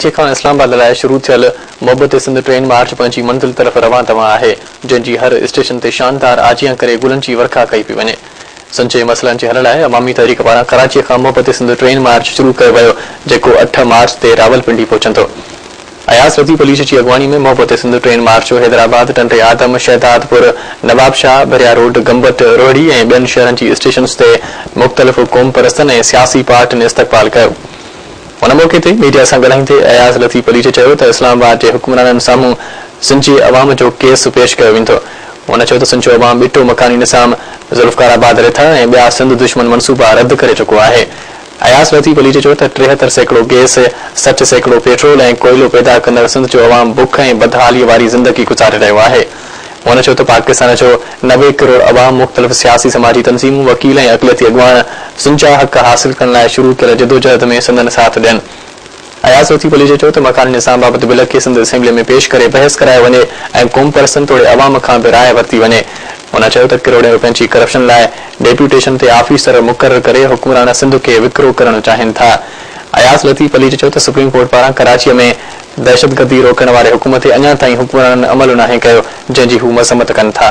इस्लामाबाद लाइ शुरू थियल मोहब्बत-ए-सिंध ट्रेन मार्च पंहिंजी मंज़िल तरफ़ रवाना तव्हां आहे, जंहिंजी हर स्टेशन ते शानदार आजियां करे गुलनि जी वर्खा कई पई वञे। संचय मसइलनि जे हल लाइ अवामी तहरीक पारां कराची खां मोहब्बत-ए-सिंध ट्रेन मार्च शुरू कयो वियो, जेको 8 मार्च ते रावलपिंडी पहुचंदो। अयास लतीफ़ अली जी अॻवानी में मोहब्बत-ए-सिंध ट्रेन मार्च हैदराबाद, टंडे आदम, शहदादपुर, नवाबशाह, भरिया रोड, गंबट, रोहड़ी ऐं ॿियनि शहरनि जी स्टेशन्स ते मुख़्तलिफ़ क़ौम परस्तनि ऐं सियासी पार्टियुनि इस्तक़बाल कयो। उन मौक़े ते मीडिया सां ॻाल्हाईंदे अयास लतीफ़ अली चयो त इस्लामाबाद जे हुक्मराननि साम्हूं सिंध जे अवाम जो केस पेश कयो वेंदो। उन चयो त सिंध जो अवाम ॿिटो मकानी निज़ाम, ज़ुल्फ़कार रिथा ऐं ॿिया सिंध दुश्मन मनसूबा रद्द करे चुको आहे। अयास लतीफ़ अली चयो त 73% गैस, 60% पेट्रोल ऐं कोयलो पैदा कंदड़ सिंध जो अवाम बुख ऐं बदहालीअ वारी ज़िंदगी गुज़ारे रहियो आहे। उन चयो त पाकिस्तान जो 90 करोड़ अवाम, मुख़्तलिफ़ सियासी समाजी तंज़ीमूं, वकील ऐं अक़लियती अॻवान सिंध जा हक़ हासिल करण लाइ शुरू कयल जदोजहद में संदन साथ ॾियनि। अयास लतीफ़ अली चयो त मकानी निज़ाम बाबति बिल खे सिंध असेंबली में पेश करे बहस करायो वञे ऐं क़ौम परस्तनि तोड़े अवाम खां बि राय वरिती वञे। उन चयो त किरोड़ें रुपयनि जी करप्शन लाइ डेप्यूटेशन ते ऑफिसर मुक़रर करे हुक्मरान सिंध खे विकिरो करणु चाहिनि था। अयास लतीफ़ अली चयो त सुप्रीम कोर्ट पारां कराचीअ में दहशतगर्दी रोकण वारे हुकुम ते अञा ताईं हुक्मराननि अमल नाहे कयो, जंहिंजी हू मज़म्मत कनि था।